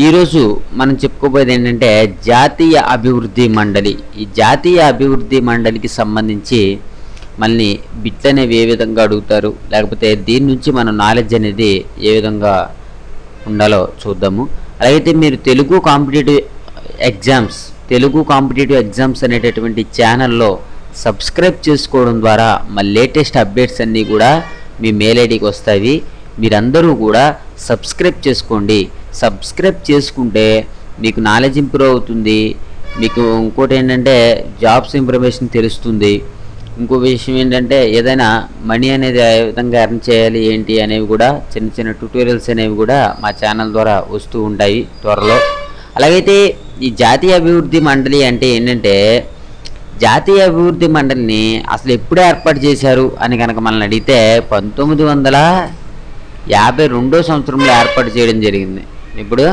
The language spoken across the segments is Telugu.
ఈరోజు మనం చెప్పుకోబోయేది ఏంటంటే జాతీయ అభివృద్ధి మండలి. ఈ జాతీయ అభివృద్ధి మండలికి సంబంధించి మళ్ళీ బిట్లు అనేవి ఏ విధంగా అడుగుతారు, లేకపోతే దీని నుంచి మన నాలెడ్జ్ అనేది ఏ విధంగా ఉండాలో చూద్దాము. అలాగైతే మీరు తెలుగు కాంపిటేటివ్ ఎగ్జామ్స్ అనేటటువంటి ఛానల్లో సబ్స్క్రైబ్ చేసుకోవడం ద్వారా మా లేటెస్ట్ అప్డేట్స్ అన్నీ కూడా మీ మెయిల్ ఐడికి వస్తాయి. మీరందరూ కూడా సబ్స్క్రైబ్ చేసుకోండి. సబ్స్క్రైబ్ చేసుకుంటే మీకు నాలెడ్జ్ ఇంప్రూవ్ అవుతుంది. మీకు ఇంకోటి ఏంటంటే జాబ్స్ ఇన్ఫర్మేషన్ తెలుస్తుంది. ఇంకో విషయం ఏంటంటే ఏదైనా మనీ అనేది ఏ విధంగా ఎర్న్ చేయాలి ఏంటి అనేవి కూడా చిన్న చిన్న ట్యూటోరియల్స్ అనేవి కూడా మా ఛానల్ ద్వారా వస్తూ ఉంటాయి త్వరలో. అలాగైతే ఈ జాతీయ అభివృద్ధి మండలి అంటే ఏంటంటే, జాతీయ అభివృద్ధి మండలిని అసలు ఎప్పుడు ఏర్పాటు చేశారు అని కనుక మనల్ని అడిగితే 1952 సంవత్సరంలో ఏర్పాటు చేయడం జరిగింది. ఇప్పుడు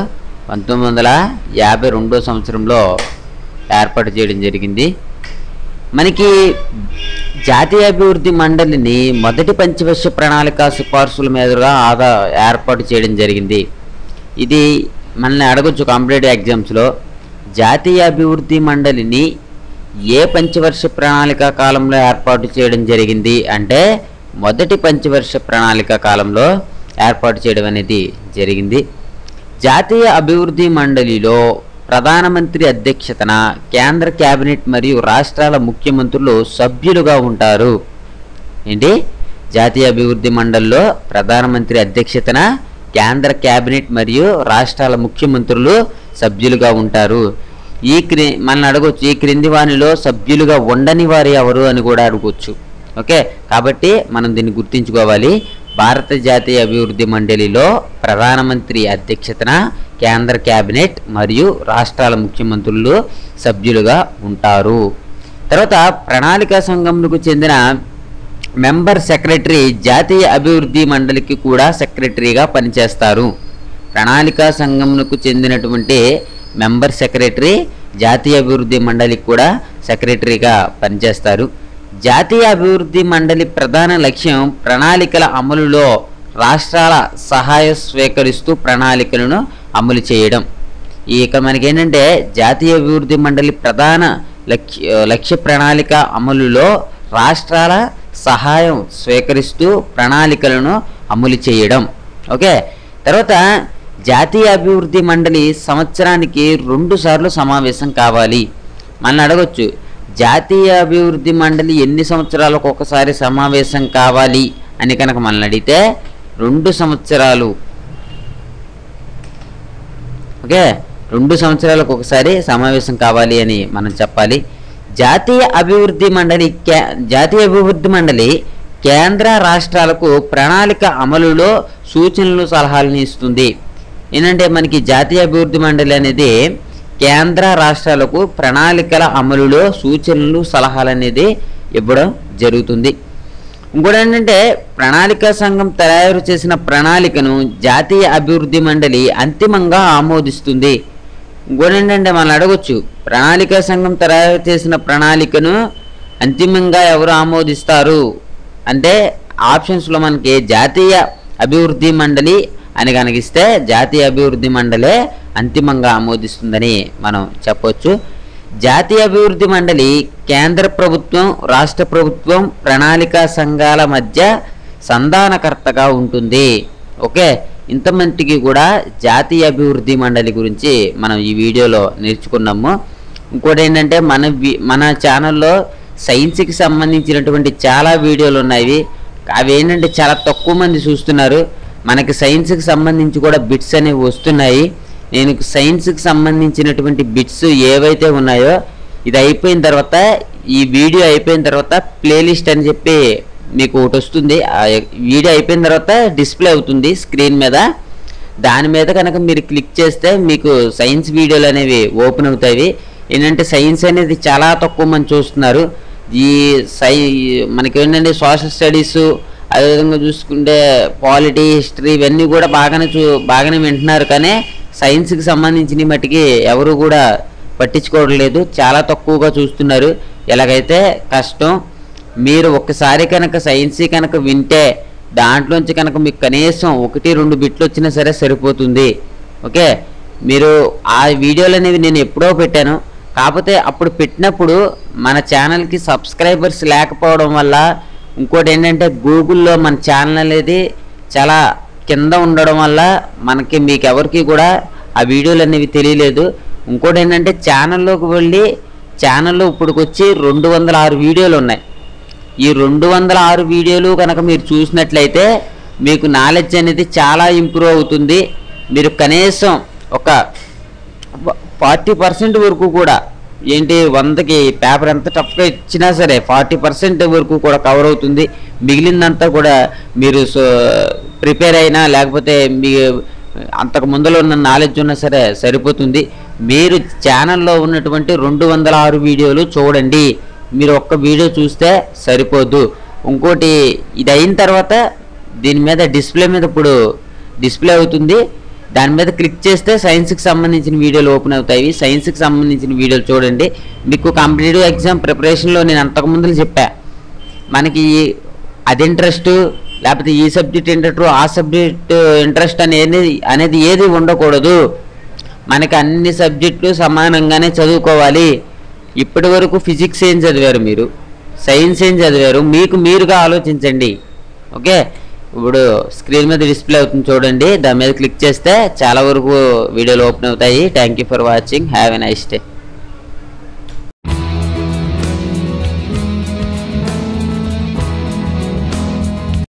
1952 సంవత్సరంలో ఏర్పాటు చేయడం జరిగింది. మనకి జాతీయ అభివృద్ధి మండలిని మొదటి పంచవర్ష ప్రణాళిక సిఫార్సుల మీదుగా ఏర్పాటు చేయడం జరిగింది. ఇది మనల్ని అడగొచ్చు కాంపిటేటివ్ ఎగ్జామ్స్లో, జాతీయ అభివృద్ధి మండలిని ఏ పంచవర్ష ప్రణాళిక కాలంలో ఏర్పాటు చేయడం జరిగింది అంటే మొదటి పంచవర్ష ప్రణాళిక కాలంలో ఏర్పాటు చేయడం అనేది జరిగింది. జాతీయ అభివృద్ధి మండలిలో ప్రధానమంత్రి అధ్యక్షతన కేంద్ర కేబినెట్ మరియు రాష్ట్రాల ముఖ్యమంత్రులు సభ్యులుగా ఉంటారు. ఏంటి? జాతీయ అభివృద్ధి మండలిలో ప్రధానమంత్రి అధ్యక్షతన కేంద్ర కేబినెట్ మరియు రాష్ట్రాల ముఖ్యమంత్రులు సభ్యులుగా ఉంటారు. మనల్ని అడగొచ్చు, ఈ క్రింది వారిలో సభ్యులుగా ఉండని వారు ఎవరు అని కూడా అడగొచ్చు. ఓకే, కాబట్టి మనం దీన్ని గుర్తుంచుకోవాలి. భారత జాతీయ అభివృద్ధి మండలిలో ప్రధానమంత్రి అధ్యక్షతన కేంద్ర కేబినెట్ మరియు రాష్ట్రాల ముఖ్యమంత్రులు సభ్యులుగా ఉంటారు. తర్వాత ప్రణాళికా సంఘంకు చెందిన మెంబర్ సెక్రటరీ జాతీయ అభివృద్ధి మండలికి కూడా సెక్రటరీగా పనిచేస్తారు. ప్రణాళికా సంఘంకు చెందినటువంటి మెంబర్ సెక్రటరీ జాతీయ అభివృద్ధి మండలికి కూడా సెక్రటరీగా పనిచేస్తారు. జాతీయ అభివృద్ధి మండలి ప్రధాన లక్ష్యం ప్రణాళికల అమలులో రాష్ట్రాల సహాయం స్వీకరిస్తూ ప్రణాళికలను అమలు చేయడం. ఇక మనకేంటంటే జాతీయ అభివృద్ధి మండలి ప్రధాన లక్ష్య ప్రణాళిక అమలులో రాష్ట్రాల సహాయం స్వీకరిస్తూ ప్రణాళికలను అమలు చేయడం. ఓకే, తర్వాత జాతీయ అభివృద్ధి మండలి సంవత్సరానికి 2 సార్లు సమావేశం కావాలి. మనల్ని అడగొచ్చు, జాతీయ అభివృద్ధి మండలి ఎన్ని సంవత్సరాలకు ఒకసారి సమావేశం కావాలి అని కనుక మనల్ని అడిగితే 2 సంవత్సరాలు. ఓకే, 2 సంవత్సరాలకు ఒకసారి సమావేశం కావాలి అని మనం చెప్పాలి. జాతీయ అభివృద్ధి మండలి కేంద్ర రాష్ట్రాలకు ప్రణాళిక అమలులో సూచనలు సలహాలను ఇస్తుంది. ఏంటంటే మనకి జాతీయ అభివృద్ధి మండలి అనేది కేంద్ర రాష్ట్రాలకు ప్రణాళికల అమలులో సూచనలు సలహాలు అనేది ఇవ్వడం జరుగుతుంది. ఇంకోటి ఏంటంటే ప్రణాళికా సంఘం తయారు చేసిన ప్రణాళికను జాతీయ అభివృద్ధి మండలి అంతిమంగా ఆమోదిస్తుంది. ఇంకోటి ఏంటంటే మనం అడగొచ్చు, ప్రణాళికా సంఘం తయారు చేసిన ప్రణాళికను అంతిమంగా ఎవరు ఆమోదిస్తారు అంటే ఆప్షన్స్లో మనకి జాతీయ అభివృద్ధి మండలి అని కనిగిస్తే జాతీయ అభివృద్ధి మండలే అంతిమంగా ఆమోదిస్తుందని మనం చెప్పవచ్చు. జాతీయ అభివృద్ధి మండలి కేంద్ర ప్రభుత్వం, రాష్ట్ర ప్రభుత్వం, ప్రణాళికా సంఘాల మధ్య సంధానకర్తగా ఉంటుంది. ఓకే, ఇంతమందికి కూడా జాతీయ అభివృద్ధి మండలి గురించి మనం ఈ వీడియోలో నేర్చుకున్నాము. ఇంకోటి ఏంటంటే మన ఛానల్లో సైన్స్కి సంబంధించినటువంటి చాలా వీడియోలు ఉన్నాయి. అవి ఏంటంటే చాలా తక్కువ మంది చూస్తున్నారు. మనకి సైన్స్కి సంబంధించి కూడా బిట్స్ అనేవి వస్తున్నాయి. నేను సైన్స్కి సంబంధించినటువంటి బిట్స్ ఏవైతే ఉన్నాయో ఇది అయిపోయిన తర్వాత, ఈ వీడియో అయిపోయిన తర్వాత ప్లేలిస్ట్ అని చెప్పి మీకు ఒకటి వస్తుంది. వీడియో అయిపోయిన తర్వాత డిస్ప్లే అవుతుంది స్క్రీన్ మీద. దాని మీద కనుక మీరు క్లిక్ చేస్తే మీకు సైన్స్ వీడియోలు అనేవి ఓపెన్ అవుతాయి. ఏంటంటే సైన్స్ అనేది చాలా తక్కువ మంది చూస్తున్నారు. మనకి ఏంటంటే సోషల్ స్టడీస్, అదేవిధంగా చూసుకుంటే పాలిటీ, హిస్టరీ ఇవన్నీ కూడా బాగానే వింటున్నారు. కానీ సైన్స్కి సంబంధించిన మట్టికి ఎవరు కూడా పట్టించుకోవడం లేదు, చాలా తక్కువగా చూస్తున్నారు. ఎలాగైతే కష్టం. మీరు ఒక్కసారి కనుక సైన్స్ కనుక వింటే దాంట్లోంచి కనుక మీకు కనీసం 1-2 బిట్లు వచ్చినా సరే సరిపోతుంది. ఓకే, మీరు ఆ వీడియోలు అనేవి నేను ఎప్పుడో పెట్టాను. కాకపోతే అప్పుడు పెట్టినప్పుడు మన ఛానల్కి సబ్స్క్రైబర్స్ లేకపోవడం వల్ల, ఇంకోటి ఏంటంటే గూగుల్లో మన ఛానల్ అనేది చాలా కింద ఉండడం వల్ల మనకి మీకు ఎవరికి కూడా ఆ వీడియోలు అనేవి తెలియలేదు. ఇంకోటి ఏంటంటే ఛానల్లోకి వెళ్ళి ఛానల్లో ఇప్పటికొచ్చి 206 వీడియోలు ఉన్నాయి. ఈ 206 వీడియోలు కనుక మీరు చూసినట్లయితే మీకు నాలెడ్జ్ అనేది చాలా ఇంప్రూవ్ అవుతుంది. మీరు కనీసం ఒక 40% వరకు కూడా ఏంటి 100కి పేపర్ ఎంత టఫ్గా ఇచ్చినా సరే 40% వరకు కూడా కవర్ అవుతుంది. మిగిలిందంతా కూడా మీరు ప్రిపేర్ అయినా లేకపోతే మీ అంతకు ముందులో ఉన్న నాలెడ్జ్ ఉన్నా సరే సరిపోతుంది. మీరు ఛానల్లో ఉన్నటువంటి 206 వీడియోలు చూడండి. మీరు ఒక్క వీడియో చూస్తే సరిపోదు. ఇంకోటి ఇది అయిన తర్వాత దీని మీద డిస్ప్లే మీద ఇప్పుడు డిస్ప్లే అవుతుంది. దాని మీద క్లిక్ చేస్తే సైన్స్కి సంబంధించిన వీడియోలు ఓపెన్ అవుతాయి. సైన్స్కి సంబంధించిన వీడియోలు చూడండి. మీకు కాంపిటేటివ్ ఎగ్జామ్ ప్రిపరేషన్లో నేను అంతకుముందు చెప్పా, మనకి అది ఇంట్రెస్ట్ లేకపోతే ఈ సబ్జెక్ట్ ఇంట్రెస్ట్ ఆ సబ్జెక్ట్ ఇంట్రెస్ట్ అనేది ఏది ఉండకూడదు. మనకి అన్ని సబ్జెక్టులు సమానంగానే చదువుకోవాలి. ఇప్పటి వరకు ఫిజిక్స్ ఏం చదివారు, మీరు సైన్స్ ఏం చదివారు, మీకు మీరుగా ఆలోచించండి. ఓకే, ఇప్పుడు స్క్రీన్ మీద డిస్ప్లే అవుతుంది చూడండి. దాని మీద క్లిక్ చేస్తే చాలా వరకు వీడియోలు ఓపెన్ అవుతాయి. Thank you for watching. Have a nice day.